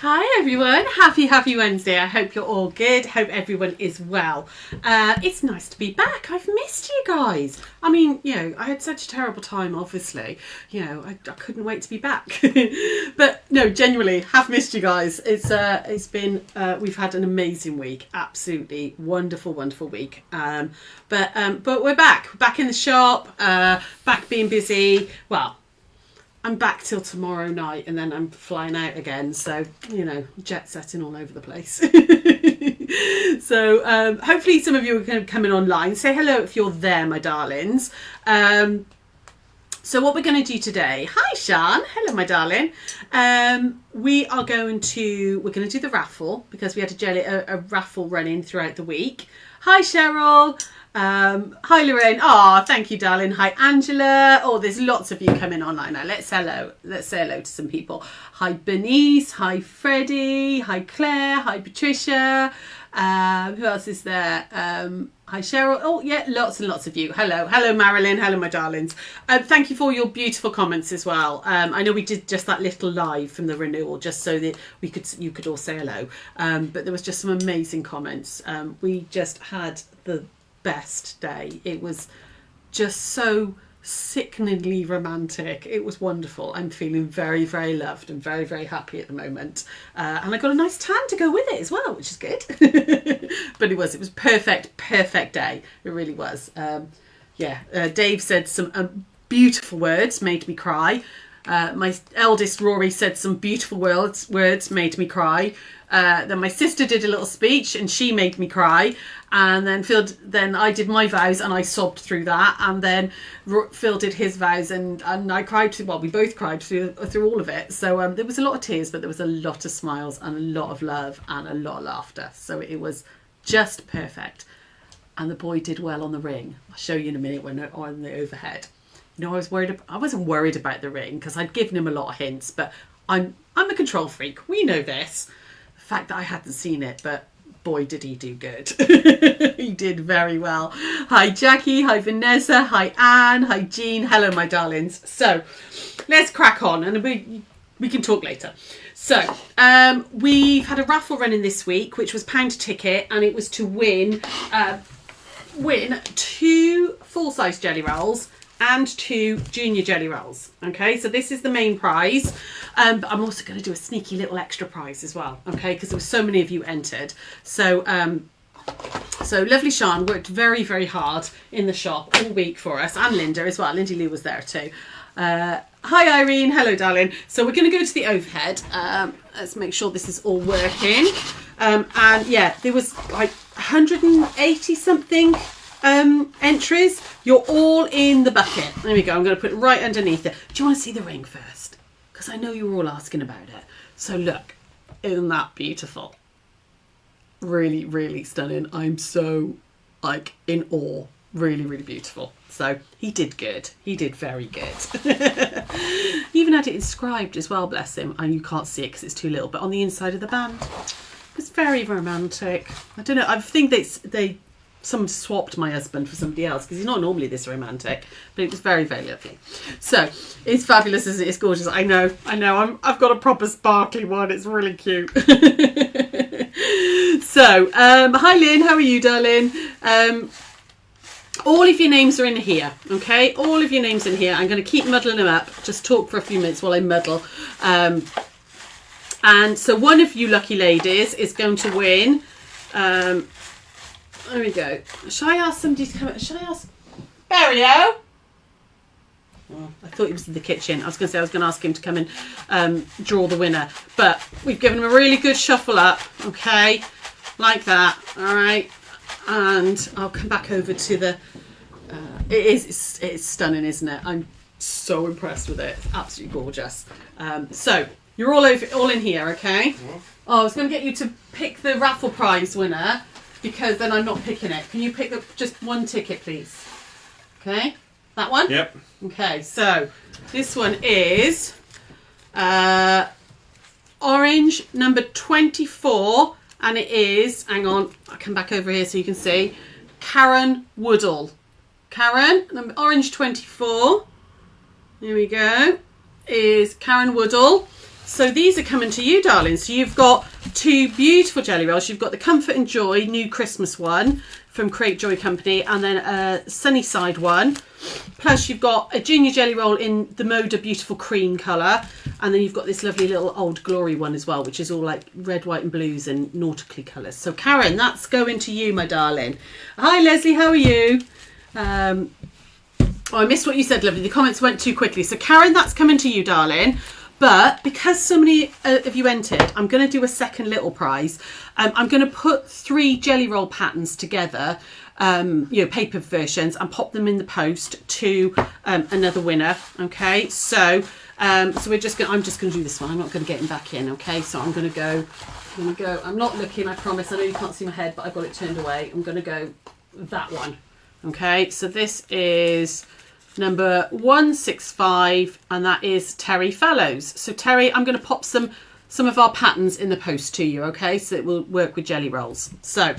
Hi everyone, happy Wednesday. I hope you're all good. Hope everyone is well. It's nice to be back. I've missed you guys. I mean, you know, I had such a terrible time, obviously. You know, I couldn't wait to be back. But no, genuinely, have missed you guys. It's been, we've had an amazing week. Absolutely wonderful week. But we're back in the shop, back being busy. Well, I'm back till tomorrow night and then I'm flying out again. So, you know, jet setting all over the place. So hopefully some of you are going to come in online. Say hello if you're there, my darlings. So what we're going to do today. Hi, Sean. Hello, my darling. We're going to do the raffle because we had a raffle running throughout the week. Hi, Cheryl. Hi Lorraine. Oh, thank you, darling. Hi Angela. Oh, there's lots of you coming online now. Let's say hello to some people. Hi Bernice. Hi Freddie. Hi Claire. Hi Patricia. Who else is there? Hi Cheryl. Oh yeah, lots and lots of you. Hello Marilyn. Hello my darlings. Thank you for your beautiful comments as well. I know we did just that little live from the renewal just so that you could all say hello. But there was just some amazing comments. We just had the best day. It was just so sickeningly romantic. It was wonderful. I'm feeling very, very loved and very, very happy at the moment. And I got a nice tan to go with it as well, which is good. But it was perfect day. It really was. Dave said some beautiful words, made me cry. My eldest Rory said some beautiful words made me cry. Then my sister did a little speech and she made me cry. And then I did my vows and I sobbed through that. And then Phil did his vows and I cried. Well, we both cried through all of it. So there was a lot of tears, but there was a lot of smiles and a lot of love and a lot of laughter. So it was just perfect. And the boy did well on the ring. I'll show you in a minute when on the overhead. You know, I wasn't worried about the ring because I'd given him a lot of hints, but I'm a control freak. We know this. The fact that I hadn't seen it, but boy, did he do good. He did very well. Hi, Jackie. Hi, Vanessa. Hi, Anne. Hi, Jean. Hello, my darlings. So let's crack on and we can talk later. So we've had a raffle running this week, which was pound ticket, and it was to win 2 full-size jelly rolls and 2 junior jelly rolls. Okay, so this is the main prize, but I'm also going to do a sneaky little extra prize as well, okay, because there were so many of you entered. So lovely Sean worked very, very hard in the shop all week for us, and Linda as well. Lindy Lou was there too. Hi Irene. Hello, darling. So we're going to go to the overhead. Let's make sure this is all working. And yeah, there was like 180 something entries. You're all in the bucket. There we go. I'm going to put it right underneath it. Do you want to see the ring first? Because I know you were all asking about it. So look, isn't that beautiful? Really, really stunning. I'm so like in awe. Really, really beautiful. So he did good. He did very good. He even had it inscribed as well, bless him. And you can't see it because it's too little. But on the inside of the band, it was very romantic. I don't know. I think someone swapped my husband for somebody else because he's not normally this romantic, but it was very, very lovely. So it's fabulous, isn't it? It's gorgeous. I know. I've got a proper sparkly one. It's really cute. So hi Lynn, how are you, darling? All of your names are in here, okay? All of your names in here. I'm going to keep muddling them up. Just talk for a few minutes while I muddle. And so one of you lucky ladies is going to win. There we go. Shall I ask somebody to come? Shall I ask Barrio? Oh, I thought he was in the kitchen. I was going to ask him to come and draw the winner. But we've given him a really good shuffle up. Okay. Like that. All right. And I'll come back over to the... It's stunning, isn't it? I'm so impressed with it. It's absolutely gorgeous. So you're all in here, okay? Yeah. Oh, I was going to get you to pick the raffle prize winner, because then I'm not picking it. Can you pick just one ticket, please? Okay, that one? Yep. Okay, so this one is orange number 24, and it is, hang on, I'll come back over here so you can see, Karen Woodall. Karen, number orange 24, here we go, is Karen Woodall. So these are coming to you, darling. So you've got 2 beautiful jelly rolls. You've got the Comfort and Joy New Christmas one from Create Joy Company, and then a Sunnyside one. Plus you've got a Junior Jelly Roll in the Moda Beautiful Cream colour, and then you've got this lovely little Old Glory one as well, which is all like red, white and blues and nautically colours. So Karen, that's going to you, my darling. Hi Leslie, how are you? Oh, I missed what you said, lovely. The comments went too quickly. So Karen, that's coming to you, darling. But because so many of you entered, I'm going to do a second little prize. I'm going to put 3 jelly roll patterns together, paper versions, and pop them in the post to another winner. Okay, so I'm just going to do this one. I'm not going to get him back in. Okay, so I'm going to go. I'm not looking, I promise. I know you can't see my head, but I've got it turned away. I'm going to go that one. Okay, so this is number 165, and that is Terry Fellows. So Terry, I'm going to pop some of our patterns in the post to you, okay? So it will work with jelly rolls. So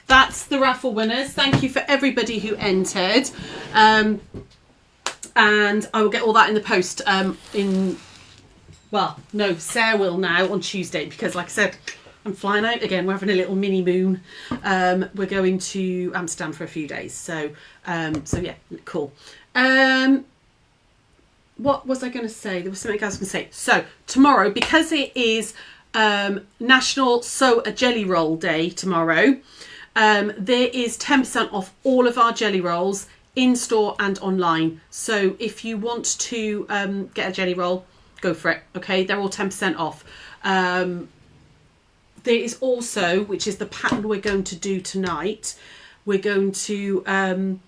that's the raffle winners. Thank you for everybody who entered. And I will get all that in the post Sarah will now on Tuesday, because like I said, I'm flying out again. We're having a little mini moon. We're going to Amsterdam for a few days. So yeah, cool. What was I going to say? There was something I was going to say. So tomorrow, because it is National Sew a Jelly Roll Day tomorrow, there is 10% off all of our jelly rolls in store and online. So if you want to get a jelly roll, go for it. Okay, they're all 10% off. There is also, which is the pattern we're going to do tonight, we're going to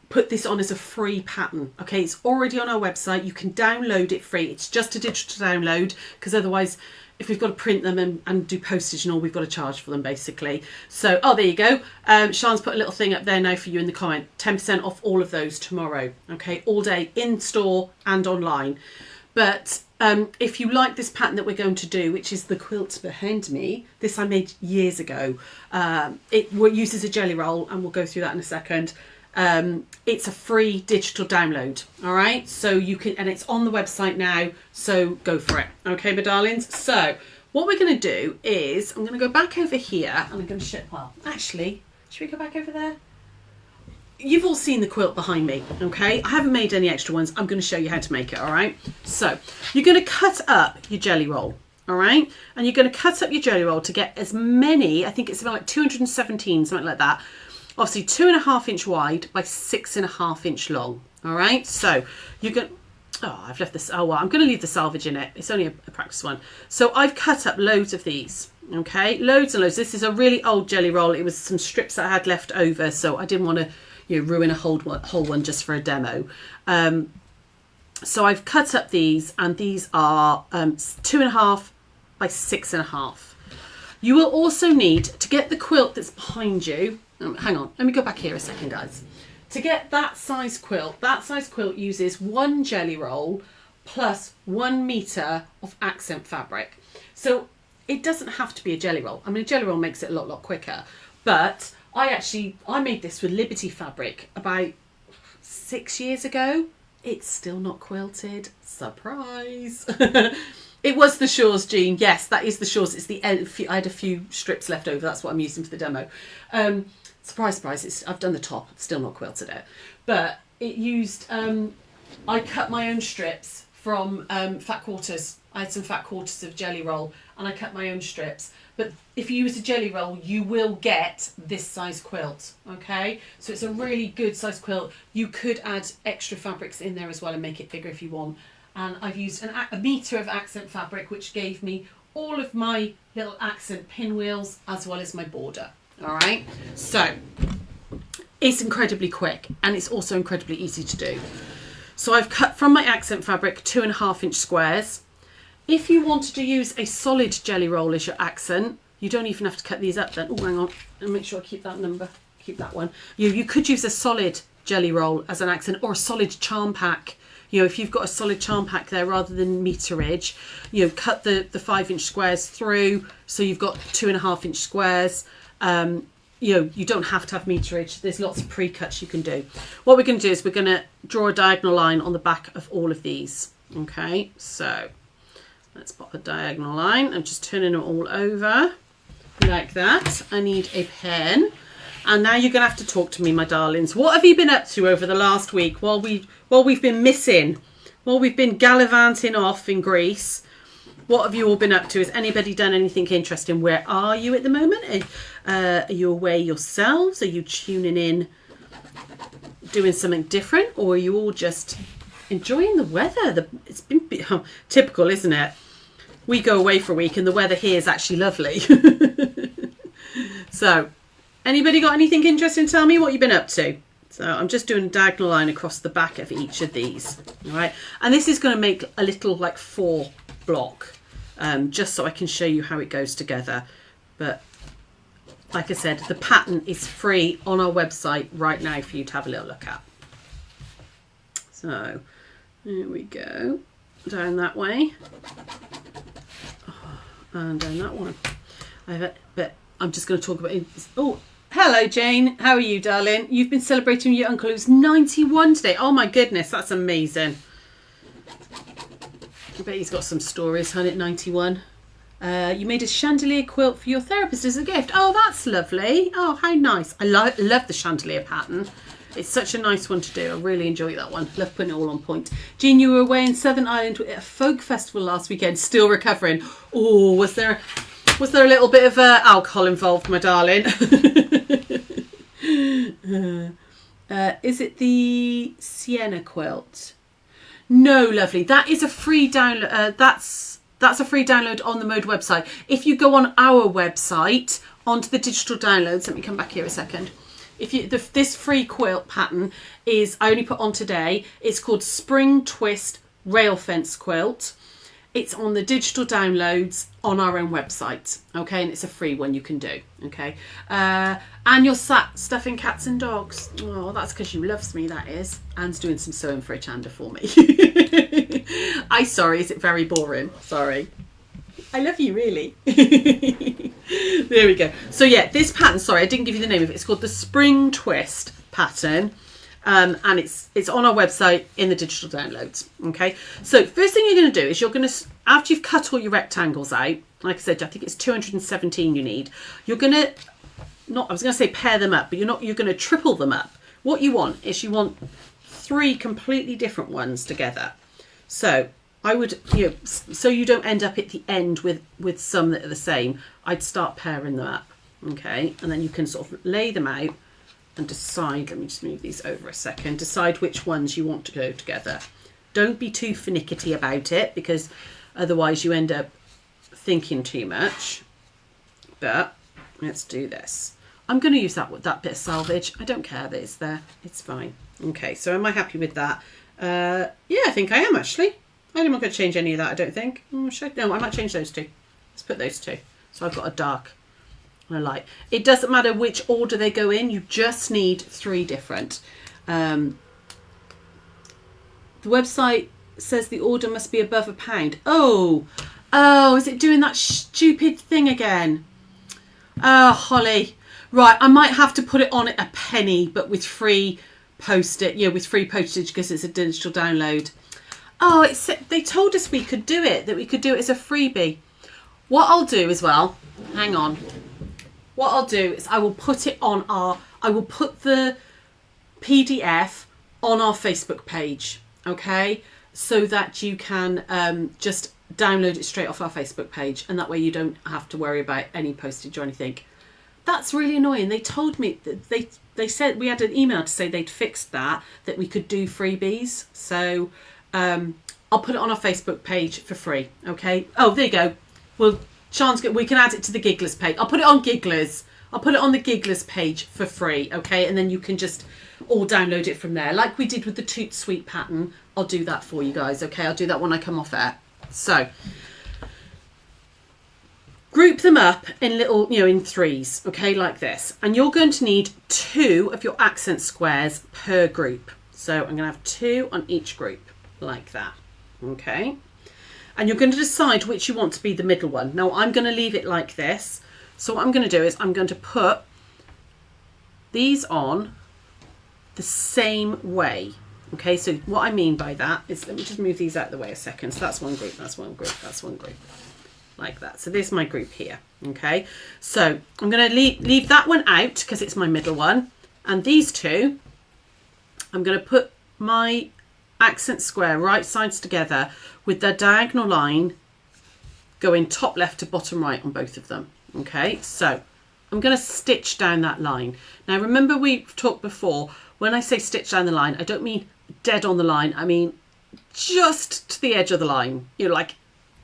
put this on as a free pattern. Okay, it's already on our website. You can download it free. It's just a digital download, because otherwise, if we've got to print them and do postage and all, we've got to charge for them basically. So, there you go. Sian's put a little thing up there now for you in the comment. 10% off all of those tomorrow. Okay, all day in store and online. But if you like this pattern that we're going to do, which is the quilt behind me, this I made years ago. It uses a jelly roll, and we'll go through that in a second. It's a free digital download. All right, so you can, and it's on the website now, so go for it. Okay, my darlings. So what we're going to do is I'm going to go back over here, and I'm going to actually, should we go back over there? You've all seen the quilt behind me, okay? I haven't made any extra ones. I'm going to show you how to make it, all right? So you're going to cut up your jelly roll, all right? And you're going to cut up your jelly roll to get as many, I think it's about like 217, something like that. Obviously 2.5 inch wide by 6.5 inch long, all right? So you're going I've left this, I'm going to leave the salvage in it. It's only a practice one. So I've cut up loads of these, okay? Loads and loads. This is a really old jelly roll. It was some strips that I had left over, so I didn't want to ruin a whole one just for a demo. So I've cut up these, and these are 2.5 by 6.5. You will also need, to get the quilt that's behind you, hang on, let me go back here a second, guys. To get that size quilt uses 1 jelly roll plus 1 metre of accent fabric. So it doesn't have to be a jelly roll. I mean, a jelly roll makes it a lot quicker, but I made this with Liberty fabric about 6 years ago. It's still not quilted. Surprise. It was the Shaw's, Jean. Yes, that is the Shaw's. It's the end. I had a few strips left over. That's what I'm using for the demo. Surprise, surprise. I've done the top. Still not quilted it. But it used... I cut my own strips from fat quarters. I had some fat quarters of jelly roll, and I cut my own strips. But if you use a jelly roll, you will get this size quilt, okay? So it's a really good size quilt. You could add extra fabrics in there as well and make it bigger if you want. And I've used a metre of accent fabric, which gave me all of my little accent pinwheels as well as my border, all right? So it's incredibly quick, and it's also incredibly easy to do. So I've cut from my accent fabric 2.5 inch squares. If you wanted to use a solid jelly roll as your accent, you don't even have to cut these up then. Oh, hang on. I'll make sure I keep that number. Keep that one. You could use a solid jelly roll as an accent, or a solid charm pack. If you've got a solid charm pack there rather than meterage, cut the 5 inch squares through. So you've got 2.5 inch squares. You don't have to have meterage. There's lots of pre-cuts you can do. What we're going to do is we're going to draw a diagonal line on the back of all of these. Okay, so Let's pop a diagonal line. I'm just turning it all over like that. I need a pen. And now you're going to have to talk to me, my darlings. What have you been up to over the last week while we've been missing? While we've been gallivanting off in Greece? What have you all been up to? Has anybody done anything interesting? Where are you at the moment? Are you away yourselves? Are you tuning in, doing something different? Or are you all just enjoying the weather? It's been typical, isn't it? We go away for a week and the weather here is actually lovely. So, anybody got anything interesting? Tell me what you've been up to. So I'm just doing a diagonal line across the back of each of these. All right. And this is going to make a little like 4 block, just so I can show you how it goes together. But like I said, the pattern is free on our website right now for you to have a little look at. So there we go. Down that way. And down that one. But I'm just going to talk about it. Oh, hello, Jane. How are you, darling? You've been celebrating your uncle who's 91 today. Oh, my goodness. That's amazing. I bet he's got some stories, hun, at 91. You made a chandelier quilt for your therapist as a gift. Oh, that's lovely. Oh, how nice. I love the chandelier pattern. It's such a nice one to do. I really enjoy that one. Love putting it all on point. Jean, you were away in Southern Ireland at a folk festival last weekend. Still recovering. Oh, was there a little bit of alcohol involved, my darling? Is it the Sienna quilt? No, lovely. That is a free download. That's a free download on the Mode website. If you go on our website, onto the digital downloads, let me come back here a second. This free quilt pattern is, I only put on today, it's called Spring Twist Rail Fence Quilt. It's on the digital downloads on our own website, okay? And it's a free one you can do, okay? And you're sat stuffing cats and dogs. Oh, that's because you loves me, that is. Anne's doing some sewing for a Chanda for me. Sorry, is it very boring? Sorry. I love you, really. There we go. So yeah, this pattern, sorry, I didn't give you the name of it. It's called the Spring Twist pattern. And it's on our website in the digital downloads. Okay. So first thing you're going to do is you're going to, after you've cut all your rectangles out, like I said, I think it's 217 you need. You're going to, I was going to say pair them up, but you're going to triple them up. What you want is you want 3 completely different ones together. So I would, so you don't end up at the end with some that are the same, I'd start pairing them up. Okay. And then you can sort of lay them out and decide, let me just move these over a second, decide which ones you want to go together. Don't be too finicky about it, because otherwise you end up thinking too much. But let's do this. I'm going to use that bit of salvage. I don't care that it's there. It's fine. Okay, so am I happy with that? Yeah, I think I am actually. I'm not going to change any of that, I don't think. No, I might change those 2. Let's put those 2. So I've got a dark and a light. It doesn't matter which order they go in. You just need 3 different. The website says the order must be above £1. Oh, is it doing that stupid thing again? Oh, Holly. Right, I might have to put it on at a penny, but with free postage because it's a digital download. Oh, they told us we could do it, that we could do it as a freebie. What I'll do as well, hang on. What I'll do is I will put the PDF on our Facebook page, okay? So that you can just download it straight off our Facebook page, and that way you don't have to worry about any postage or anything. That's really annoying. They told me that they said, we had an email to say they'd fixed that we could do freebies. So I'll put it on our Facebook page for free, okay? Oh, there you go. Well, we can add it to the Gigglers page. I'll put it on Gigglers. I'll put it on the Gigglers page for free, okay? And then you can just all download it from there. Like we did with the Toot Sweet pattern, I'll do that for you guys, okay? I'll do that when I come off air. So, group them up in little, in 3s, okay, like this. And you're going to need 2 of your accent squares per group. So I'm going to have 2 on each group, like that, okay? And you're going to decide which you want to be the middle one. Now, I'm going to leave it like this. So what I'm going to do is I'm going to put these on the same way, Okay, so what I mean by that is, let me just move these out of the way a second. So that's one group, that's one group, that's one group, like that. So there's my group here. Okay, so I'm going to leave that one out because it's my middle one. And these two, I'm going to put my accent square right sides together with the diagonal line going top left to bottom right on both of them. Okay, so I'm going to stitch down that line. Now remember, we've talked before, when I say stitch down the line, I don't mean dead on the line. I mean just to the edge of the line. You're like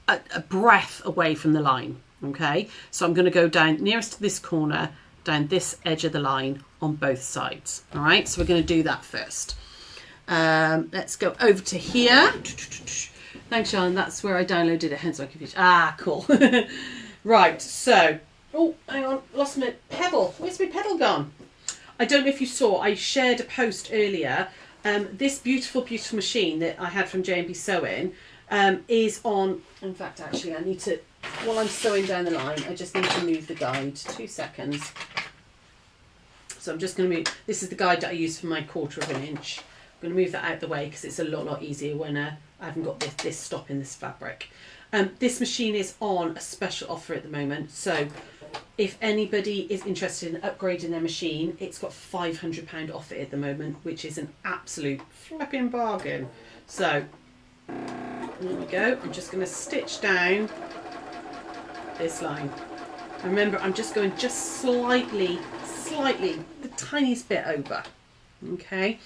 a breath away from the line. Okay, so I'm going to go down nearest to this corner, down this edge of the line on both sides. All right, so we're going to do that first. Let's go over to here. Thanks, Sean. That's where I downloaded it, hence I confused. Ah, cool. Right, so, oh, hang on, lost my pedal. Where's my pedal gone? I don't know if you saw, I shared a post earlier. This beautiful, beautiful machine that I had from J&B Sewing is on, in fact, actually, I need to, while I'm sewing down the line, I just need to move the guide. 2 seconds. So I'm just going to move, this is the guide that I use for my 1/4 inch. I'm going to move that out the way because it's a lot easier when I haven't got this stop in this fabric. This machine is on a special offer at the moment. So if anybody is interested in upgrading their machine, it's got £500 off it at the moment, which is an absolute flipping bargain. So there we go. I'm just going to stitch down this line. Remember, I'm just going slightly, the tiniest bit over. Okay.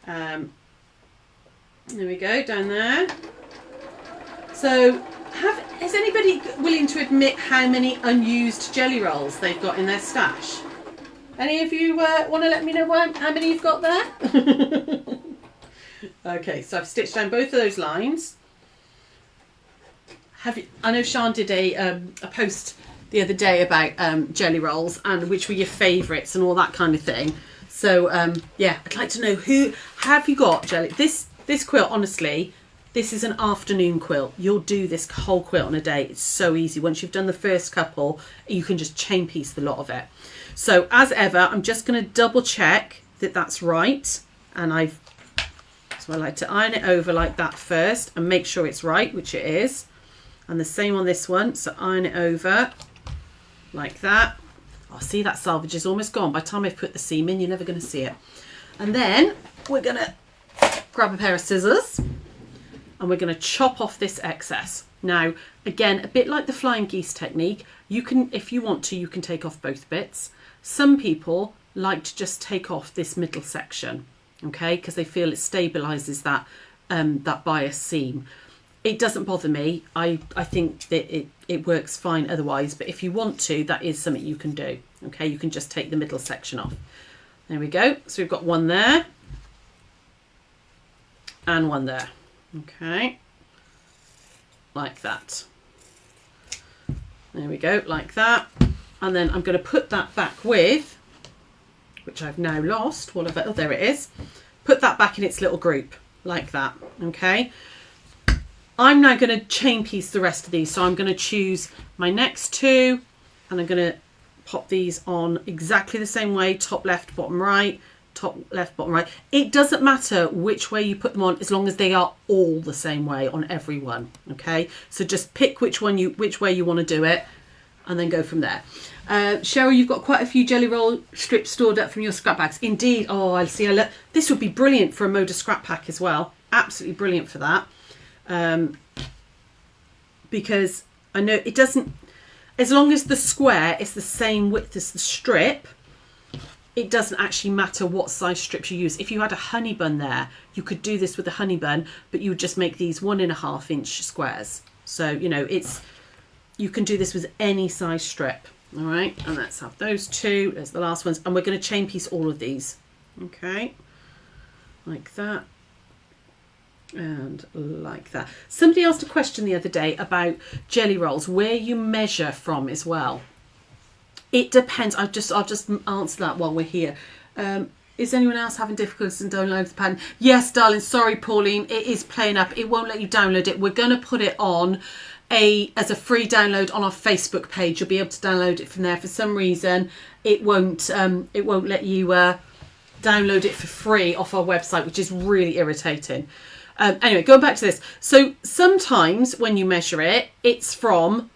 There we go, down there. So is anybody willing to admit how many unused jelly rolls they've got in their stash? Any of you want to let me know how many you've got there? Okay, so I've stitched down both of those lines. I know Sian did a post the other day about jelly rolls and which were your favourites and all that kind of thing. So yeah, I'd like to know, who have you got jelly? This quilt, honestly, this is an afternoon quilt. You'll do this whole quilt on a day. It's so easy. Once you've done the first couple, you can just chain piece the lot of it. So as ever, I'm just going to double check that that's right. And so I like to iron it over like that first and make sure it's right, which it is. And the same on this one. So iron it over like that. Oh, see, that salvage is almost gone. By the time I've put the seam in, you're never going to see it. And then we're going to grab a pair of scissors and we're going to chop off this excess. Now, again, a bit like the flying geese technique, you can, if you want to, you can take off both bits. Some people like to just take off this middle section, okay, because they feel it stabilizes that that bias seam. It doesn't bother me. I think that it works fine otherwise, but if you want to, that is something you can do. Okay, you can just take the middle section off. There we go. So we've got one there and one there. Okay, like that. There we go, like that. And then I'm going to put that back with, which I've now lost. Oh, there it is. Put that back in its little group, like that. Okay. I'm now going to chain piece the rest of these. So I'm going to choose my next two and I'm going to pop these on exactly the same way. Top left, bottom right, top left, bottom right. It doesn't matter which way you put them on as long as they are all the same way on every one. Okay, so just pick which way you want to do it and then go from there. Cheryl, you've got quite a few jelly roll strips stored up from your scrap bags. Indeed. Oh, I see. This would be brilliant for a Moda scrap pack as well. Absolutely brilliant for that. Because I know it doesn't, as long as the square is the same width as the strip, it doesn't actually matter what size strips you use. If you had a honey bun there, you could do this with a honey bun, but you would just make these 1.5 inch squares. So, you know, you can do this with any size strip. All right, and let's have those two. There's the last ones, and we're going to chain piece all of these. Okay, like that. And like that. Somebody asked a question the other day about jelly rolls, where you measure from as well. It depends. I'll just answer that while we're here. Is anyone else having difficulties in downloading the pattern? Yes, darling. Sorry, Pauline. It is playing up. It won't let you download it. We're going to put it on as a free download on our Facebook page. You'll be able to download it from there. For some reason, it won't let you download it for free off our website, which is really irritating. Anyway, going back to this. So sometimes when you measure it, it's from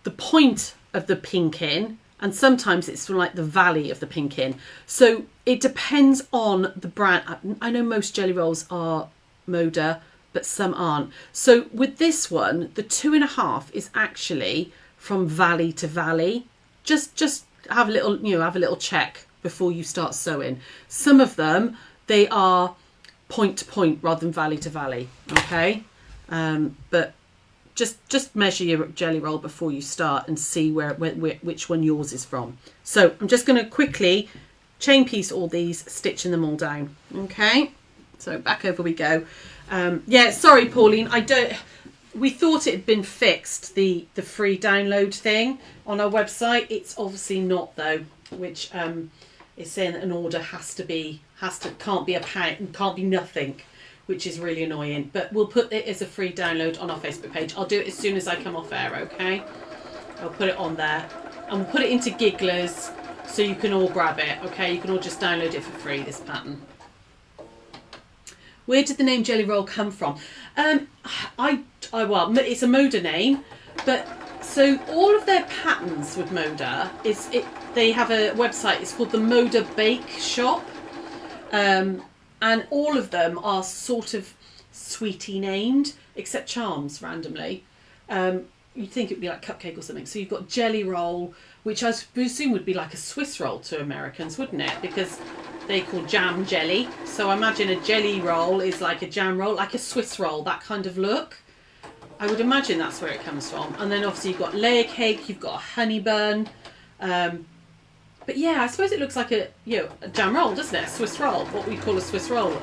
the point of the pinkin, and sometimes it's from like the valley of the pinkin. So it depends on the brand. I know most jelly rolls are Moda, but some aren't. So with this one, the 2.5 is actually from valley to valley. Just have a little, have a little check before you start sewing. Some of them, they are point to point rather than valley to valley. Okay, but just measure your jelly roll before you start and see which one yours is from. So I'm just going to quickly chain piece all these, stitching them all down. Okay, so back over we go. Yeah, sorry, Pauline, we thought it had been fixed, the free download thing on our website. It's obviously not though, which is saying that an order can't be a pound and can't be nothing, which is really annoying. But we'll put it as a free download on our Facebook page. I'll do it as soon as I come off air, okay? I'll put it on there and we'll put it into Gigglers so you can all grab it, okay? You can all just download it for free, this pattern. Where did the name Jelly Roll come from? Well, it's a Moda name, but so all of their patterns with Moda they have a website. It's called the Moda Bake Shop, and all of them are sort of sweetie named, except Charms randomly. You'd think it'd be like cupcake or something. So you've got Jelly Roll, which I presume would be like a Swiss roll to Americans, wouldn't it? Because they call jam jelly. So I imagine a jelly roll is like a jam roll, like a Swiss roll, that kind of look. I would imagine that's where it comes from. And then obviously you've got layer cake, you've got a honey bun. But yeah, I suppose it looks like a jam roll, doesn't it? A Swiss roll, what we call a Swiss roll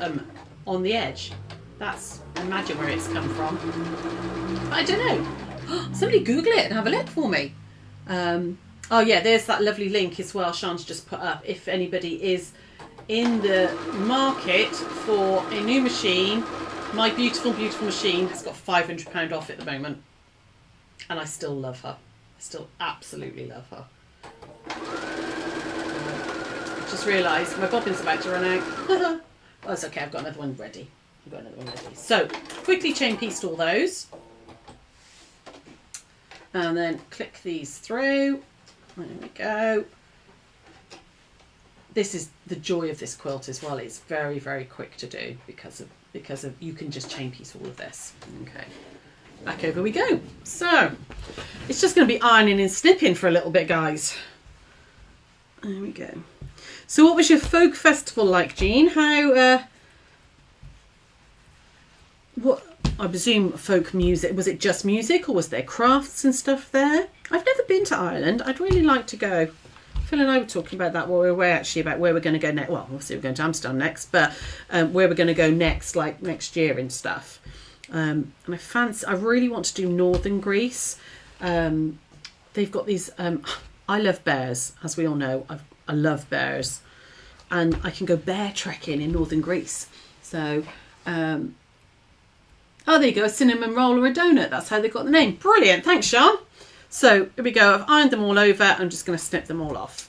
on the edge. That's, I imagine, where it's come from. But I don't know. Somebody Google it and have a look for me. Oh yeah, there's that lovely link as well Sean's just put up. If anybody is in the market for a new machine, my beautiful, beautiful machine has got £500 off at the moment. And I still love her. I still absolutely love her. I just realised my bobbin's about to run out. Oh, it's okay, I've got another one ready. So, quickly chain pieced all those. And then click these through. There we go. This is the joy of this quilt as well. It's very, very quick to do because of you can just chain piece all of this. Okay, back over we go. So it's just going to be ironing and snipping for a little bit, guys. There we go. So what was your folk festival like, Jean? What I presume folk music, was it just music or was there crafts and stuff there? I've never been to Ireland. I'd really like to go. Phil and I were talking about that while we were away, actually, about where we're going to go next. Well, obviously we're going to Amsterdam next, but where we're going to go next, like next year and stuff. And I really want to do northern Greece. They've got these, I love bears, as we all know. I love bears. And I can go bear trekking in northern Greece. So, oh, there you go, a cinnamon roll or a donut. That's how they got the name. Brilliant. Thanks, Sean. So here we go. I've ironed them all over. I'm just going to snip them all off.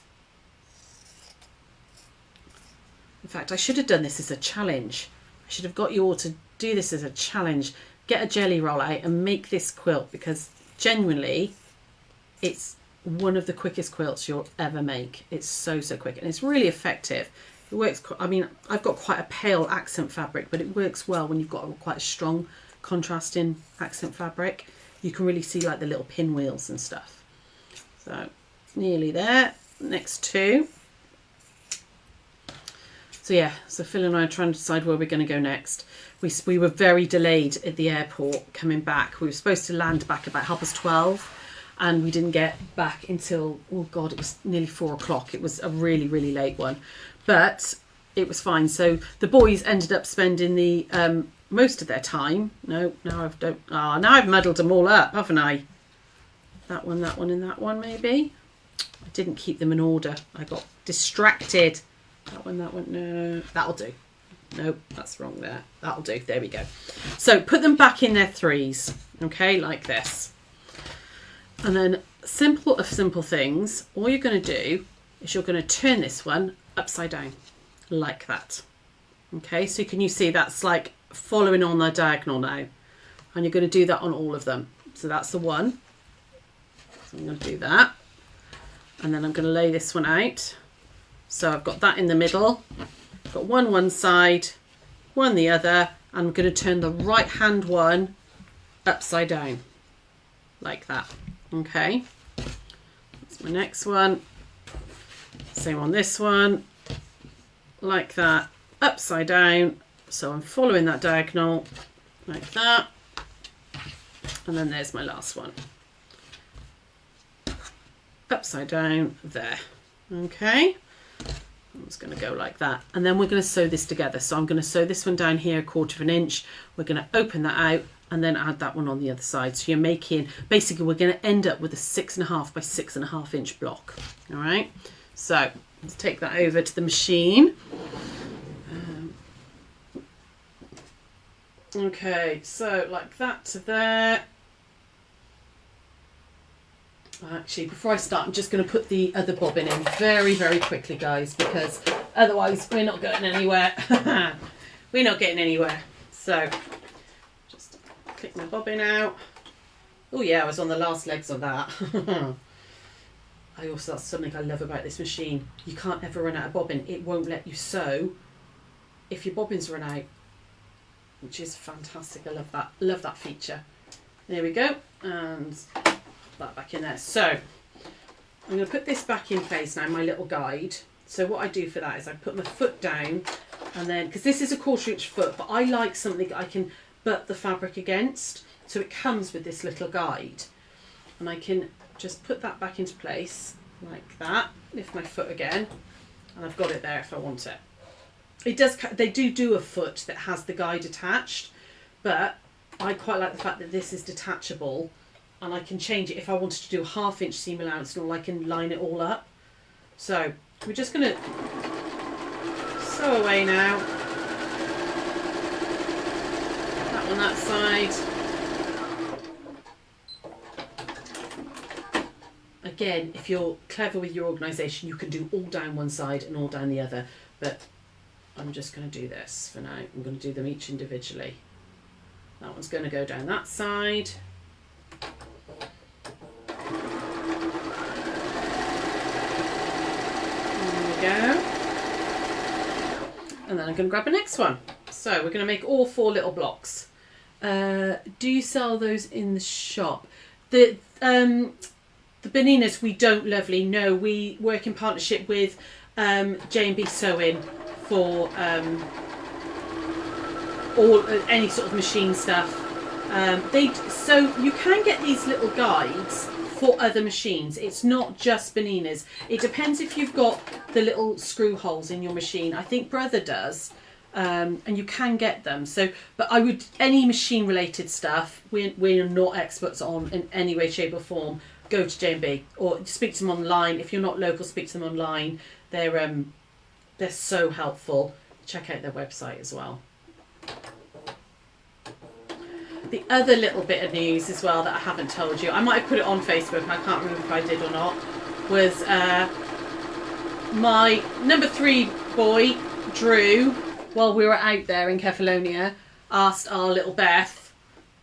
In fact, I should have done this as a challenge. I should have got you all to do this as a challenge. Get a jelly roll out and make this quilt, because genuinely it's one of the quickest quilts you'll ever make. It's so quick, and it's really effective. It works. I mean, I've got quite a pale accent fabric, but it works well when you've got quite a strong contrasting accent fabric. You can really see like the little pinwheels and stuff. So nearly there. Next two. So yeah, so Phil and I are trying to decide where we're going to go next. We were very delayed at the airport coming back. We were supposed to land back about 12:30, and we didn't get back until, oh God, it was nearly 4 o'clock. It was a really, really late one, but it was fine. So the boys ended up spending the most of their time. Now I've muddled them all up, haven't I? That one, and that one, maybe. I didn't keep them in order. I got distracted. That one, no, that'll do. Nope, that's wrong there. That'll do. There we go. So put them back in their threes, okay, like this. And then simple of simple things, all you're going to do is you're going to turn this one upside down. like that. Okay, so can you see that's like following on the diagonal now, and you're going to do that on all of them. So that's the one. So I'm going to do that, and then I'm going to lay this one out. So I've got that in the middle, I've got one side, one the other, and I'm going to turn the right hand one upside down like that. Okay, that's my next one. Same on this one, like that, upside down. So I'm following that diagonal like that, and then there's my last one, upside down there. Okay, I'm just going to go like that, and then we're going to sew this together. So I'm going to sew this one down here 1/4 inch. We're going to open that out and then add that one on the other side. So you're making, basically we're going to end up with a 6.5 by 6.5 inch block. All right, so let's take that over to the machine. Okay, so like that to there. Actually, before I start, I'm just going to put the other bobbin in very, very quickly, guys, because otherwise we're not going anywhere. We're not getting anywhere. So just click my bobbin out. Oh yeah, I was on the last legs of that. That's something I love about this machine. You can't ever run out of bobbin. It won't let you sew if your bobbins run out, which is fantastic. I love that. Love that feature. There we go. And that back in there. So I'm going to put this back in place now, my little guide. So what I do for that is I put my foot down, and then, because this is a 1/4 inch foot, but I like something I can butt the fabric against, so it comes with this little guide, and I can just put that back into place like that, lift my foot again, and I've got it there if I want it. It does, they do a foot that has the guide attached, but I quite like the fact that this is detachable, and I can change it if I wanted to do a 1/2 inch seam allowance, and all I can line it all up. So we're just going to sew away now. That one that side. Again, if you're clever with your organisation, you can do all down one side and all down the other, but I'm just going to do this for now. I'm going to do them each individually. That one's going to go down that side. Go, and then I'm going to grab the next one. So we're going to make all 4 little blocks. Do you sell those in the shop? The Baninas we don't, lovely. No, we work in partnership with J&B Sewing for any sort of machine stuff. So you can get these little guides for other machines. It's not just Baninas. It depends if you've got the little screw holes in your machine. I think Brother does, and you can get them. So, but I would, any machine related stuff, we're not experts on in any way, shape or form. Go to J&B or speak to them online. If you're not local, speak to them online. They're so helpful. Check out their website as well. The other little bit of news as well that I haven't told you, I might have put it on Facebook, I can't remember if I did or not, was my number 3 boy, Drew, while we were out there in Kefalonia, asked our little Beth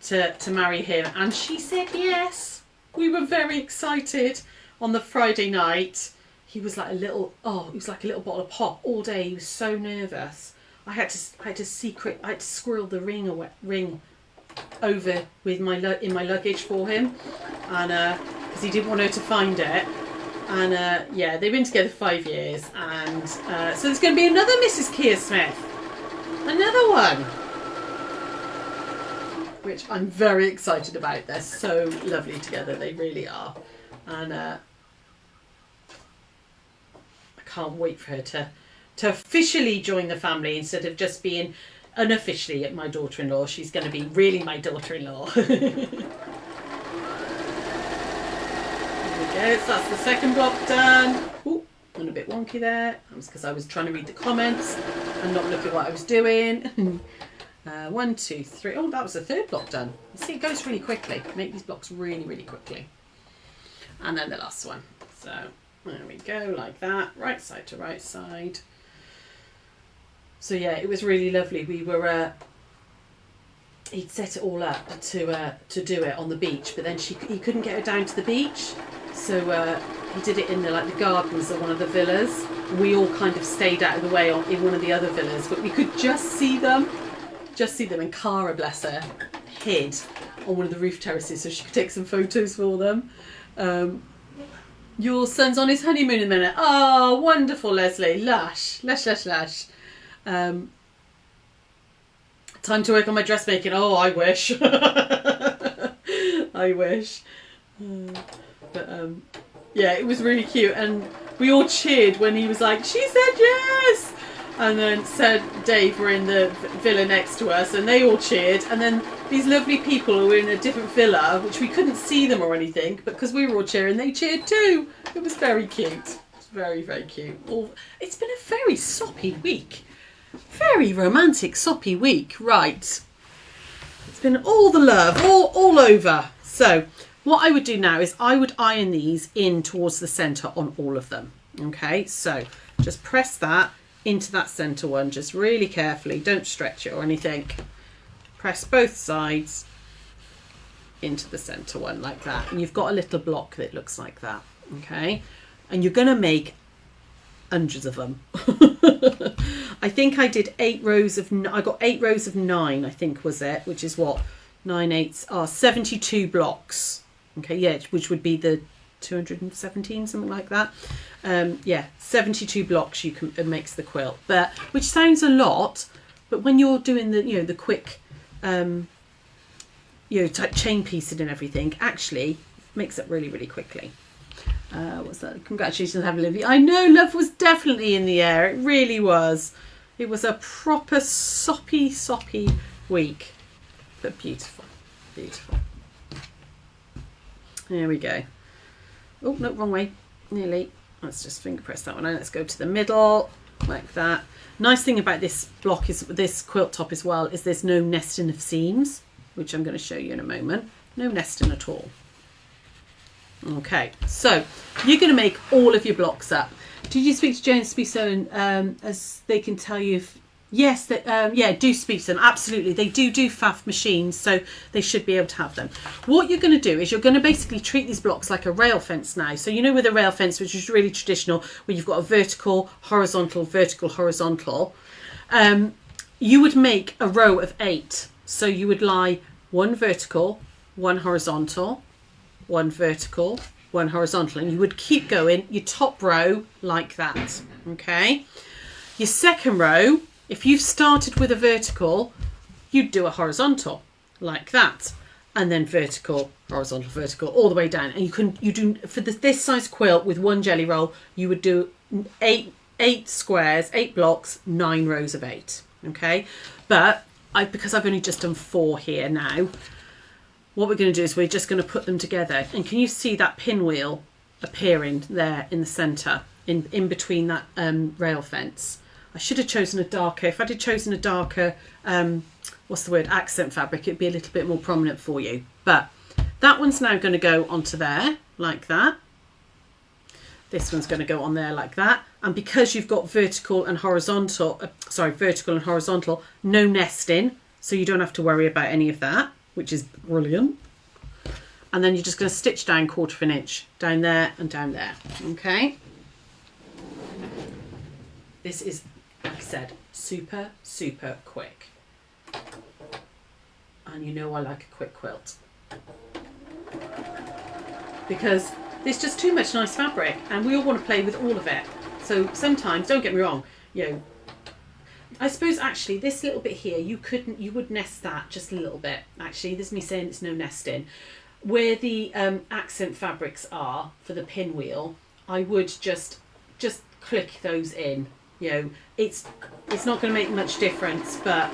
to marry him, and she said yes. We were very excited. On the Friday night, he was like a little, it was like a little bottle of pop all day. He was so nervous. I had to squirrel the ring over with in my luggage for him, and because he didn't want her to find it. And yeah, they've been together 5 years, and so there's going to be another Mrs. Keir Smith, another one, which I'm very excited about. They're so lovely together, they really are, and I can't wait for her to officially join the family instead of just being unofficially my daughter-in-law. She's going to be really my daughter-in-law. There we go, so that's the second block done. Ooh, went a bit wonky there. That's because I was trying to read the comments and not look at what I was doing. 1, 2, 3. Oh, that was the third block done. You see, it goes really quickly. Make these blocks really, really quickly. And then the last one. So there we go, like that. Right side to right side. So yeah, it was really lovely. We were he'd set it all up to do it on the beach, but then he couldn't get her down to the beach, so he did it in the gardens of one of the villas. We all kind of stayed out of the way in one of the other villas, but we could just see them. And Cara, bless her, hid on one of the roof terraces so she could take some photos for them. Your son's on his honeymoon in a minute. Oh, wonderful, Leslie. Lush. Time to work on my dressmaking. Oh, I wish. I wish. Yeah, it was really cute, and we all cheered when he was like, she said yes. And then Dave were in the villa next to us, and they all cheered. And then these lovely people who were in a different villa, which we couldn't see them or anything, but because we were all cheering, they cheered too. It was very cute. It was very, very cute. It's been a very soppy week. Very romantic, soppy week. Right. It's been all the love, all over. So what I would do now is I would iron these in towards the centre on all of them. Okay, so just press that into that centre one, just really carefully. Don't stretch it or anything. Press both sides into the centre one like that. And you've got a little block that looks like that. Okay, and you're going to make hundreds of them. I think I did 8 rows of, I got 8 rows of 9, I think was it, which is what, 9 eighths are 72 blocks. Okay, yeah, which would be the 217, something like that. Yeah, 72 blocks you can, it makes the quilt, but which sounds a lot, but when you're doing the, the quick, type chain piecing and everything, actually makes it really, really quickly. What's that? Congratulations, have Olivia. I know love was definitely in the air. It really was. It was a proper soppy week, but beautiful. There we go. Oh no, wrong way. Nearly. Let's just finger press that one out. Let's go to the middle like that. Nice thing about this block is this quilt top as well is there's no nesting of seams, which I'm going to show you in a moment. No nesting at all. Okay, so you're going to make all of your blocks up. Did you speak to James Speeson as they can tell you if yes, yeah, do speak to them. Absolutely, they do faff machines, so they should be able to have them. What you're going to do is you're going to basically treat these blocks like a rail fence now. So with a rail fence, which is really traditional, where you've got a vertical, horizontal, horizontal, you would make a row of 8. So you would lie 1 vertical, 1 horizontal, 1 vertical, 1 horizontal, and you would keep going your top row like that. Okay, your second row, if you've started with a vertical, you'd do a horizontal like that, and then vertical, horizontal, vertical, all the way down. And you do for this size quilt with 1 jelly roll, you would do 8 squares, 8 blocks, 9 rows of 8. Okay, but because I've only just done 4 here now, what we're going to do is we're just going to put them together. And can you see that pinwheel appearing there in the centre, in between that rail fence? I should have chosen a darker, if I'd have chosen a darker, accent fabric, it'd be a little bit more prominent for you. But that one's now going to go onto there, like that. This one's going to go on there like that. And because you've got vertical and horizontal, no nesting, so you don't have to worry about any of that, which is brilliant. And then you're just going to stitch down 1/4 of an inch down there and down there. Okay, this is, like I said, super quick, and I like a quick quilt because there's just too much nice fabric and we all want to play with all of it. So sometimes, don't get me wrong, I suppose actually this little bit here, you would nest that just a little bit. Actually, this is me saying it's no nesting. Where the accent fabrics are for the pinwheel, I would just click those in. It's not going to make much difference, but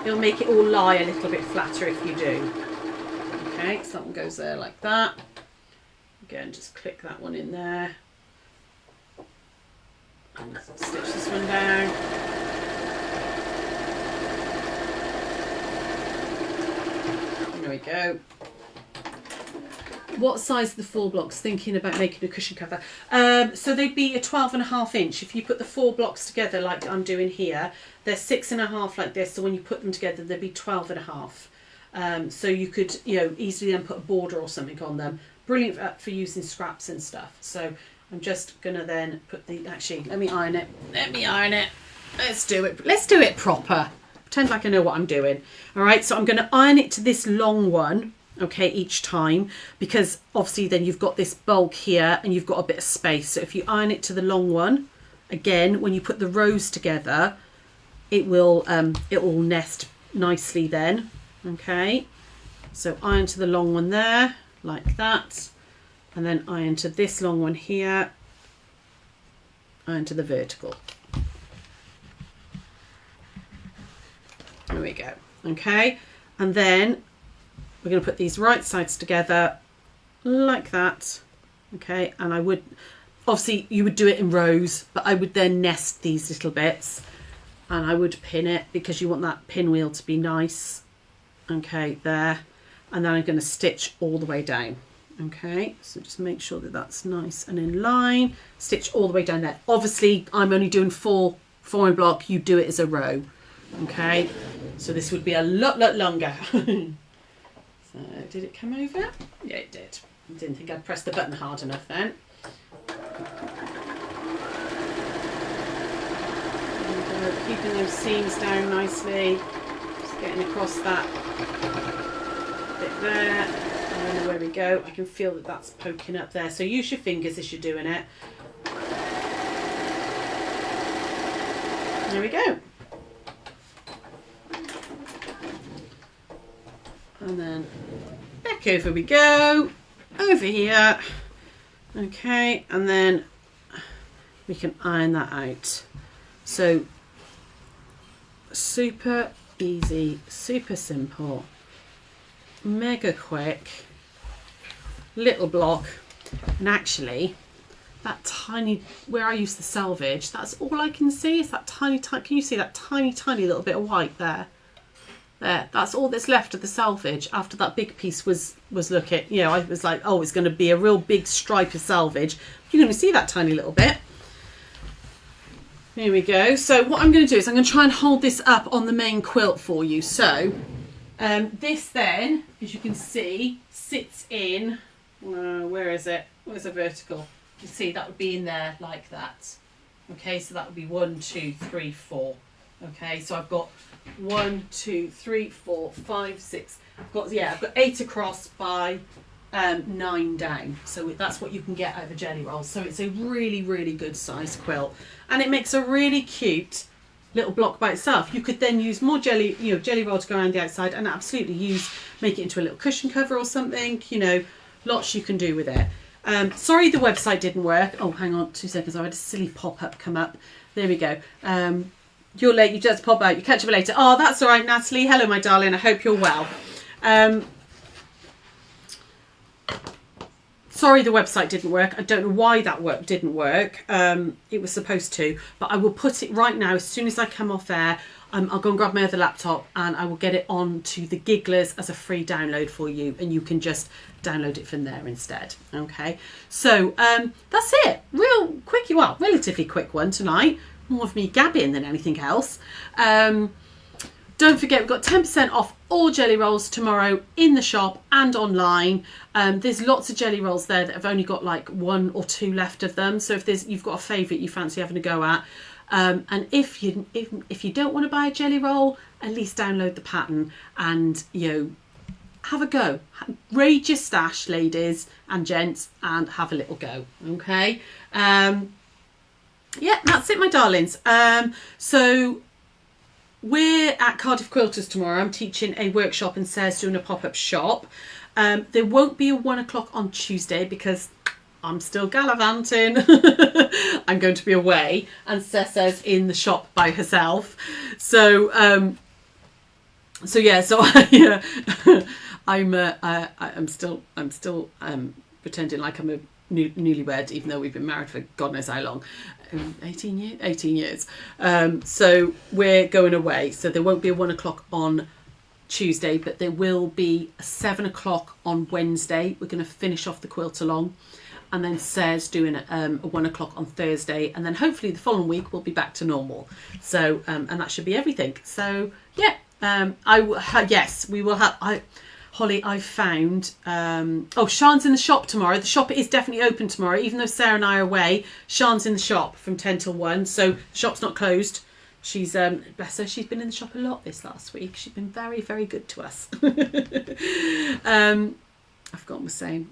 it'll make it all lie a little bit flatter if you do. Okay, so that one goes there like that. Again, just click that one in there. And stitch this one down. There we go. what size are the 4 blocks? Thinking about making a cushion cover. So they'd be a 12.5 inch. If you put the 4 blocks together like I'm doing here, they're 6.5 like this. So when you put them together, they'd be 12.5. So you could, easily then put a border or something on them. Brilliant for using scraps and stuff. So I'm just gonna then put actually, let me iron it. Let's do it. Let's do it proper. Pretend like I know what I'm doing. All right, so I'm gonna iron it to this long one, okay, each time, because obviously then you've got this bulk here and you've got a bit of space. So if you iron it to the long one, again, when you put the rows together, it will nest nicely then. Okay, so iron to the long one there, like that, and then iron to this long one here, iron to the vertical. There we go. Okay, and then we're going to put these right sides together like that. Okay, and I would, obviously you would do it in rows, but I would then nest these little bits and I would pin it because you want that pinwheel to be nice. Okay, there. And then I'm going to stitch all the way down. Okay, so just make sure that that's nice and in line. Stitch all the way down there. Obviously, I'm only doing 4 in block. You do it as a row. Okay, so this would be a lot longer. So did it come over? Yeah, it did. I didn't think I'd pressed the button hard enough then. Keeping those seams down nicely. Just getting across that bit there. And then where we go, I can feel that that's poking up there. So use your fingers as you're doing it. There we go. And then back over we go, over here. Okay, and then we can iron that out. So super easy, super simple, mega quick, little block. And actually, that tiny, where I used the selvage, that's all I can see is that tiny, can you see that tiny little bit of white there? There, that's all that's left of the selvage after that big piece was looking, I was like, oh, it's going to be a real big stripe of selvage. You're going to see that tiny little bit. Here we go. So what I'm going to do is I'm going to try and hold this up on the main quilt for you. So this then, as you can see, sits in, where is it? Where's the vertical? You see that would be in there like that. Okay, so that would be 1, 2, 3, 4. Okay, so I've got 1, 2, 3, 4, 5, 6. I've got 8 across by 9 down. So that's what you can get out of a jelly roll. So it's a really good size quilt, and it makes a really cute little block by itself. You could then use more jelly roll to go around the outside, and absolutely make it into a little cushion cover or something. Lots you can do with it. Sorry the website didn't work. Oh, hang on 2 seconds. I had a silly pop-up come up. There we go. You're late, you just pop out, you catch up later. Oh, that's all right, Natalie. Hello, my darling. I hope you're well. Sorry the website didn't work. I don't know why that didn't work. It was supposed to, but I will put it right now as soon as I come off air. I'll go and grab my other laptop and I will get it on to the Gigglers as a free download for you, and you can just download it from there instead. Okay, so that's it. Real quick, relatively quick one tonight. More of me gabbing than anything else. Don't forget, we've got 10% off all jelly rolls tomorrow in the shop and online. There's lots of jelly rolls there that have only got like 1 or 2 left of them. So if you've got a favourite you fancy having a go at, and if you don't want to buy a jelly roll, at least download the pattern and have a go. Raid your stash, ladies and gents, and have a little go. Okay. Yeah, that's it, my darlings. So we're at Cardiff Quilters tomorrow. I'm teaching a workshop and Sarah's doing a pop-up shop. There won't be a 1 o'clock on Tuesday because I'm still gallivanting. I'm going to be away and Sarah's in the shop by herself. So I'm still pretending like I'm a newlywed, even though we've been married for God knows how long. 18 years. So we're going away, so there won't be a 1 o'clock on Tuesday, but there will be 7 o'clock on Wednesday. We're going to finish off the quilt along, and then Sarah's doing a 1 o'clock on Thursday, and then hopefully the following week we'll be back to normal. So and that should be everything. So yeah, yes, we will have. Holly, I found. Sean's in the shop tomorrow. The shop is definitely open tomorrow, even though Sarah and I are away. Sean's in the shop from 10 till 1, so the shop's not closed. She's bless her, she's been in the shop a lot this last week. She's been very, very good to us. I've forgotten what I was saying.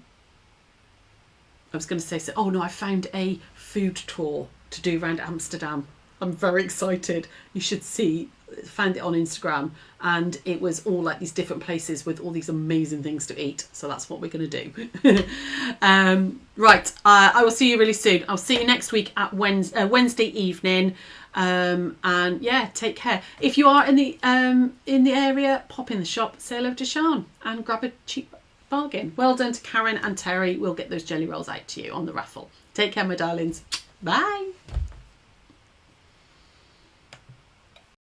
I was going to say, I found a food tour to do around Amsterdam. I'm very excited. You should see. Found it on Instagram, and it was all like these different places with all these amazing things to eat. So that's what we're going to do. Right. I will see you really soon. I'll see you next week at Wednesday evening. And yeah, take care. If you are in the area, pop in the shop, say hello to Sean, and grab a cheap bargain. Well done to Karen and Terry. We'll get those jelly rolls out to you on the raffle. Take care, my darlings. Bye.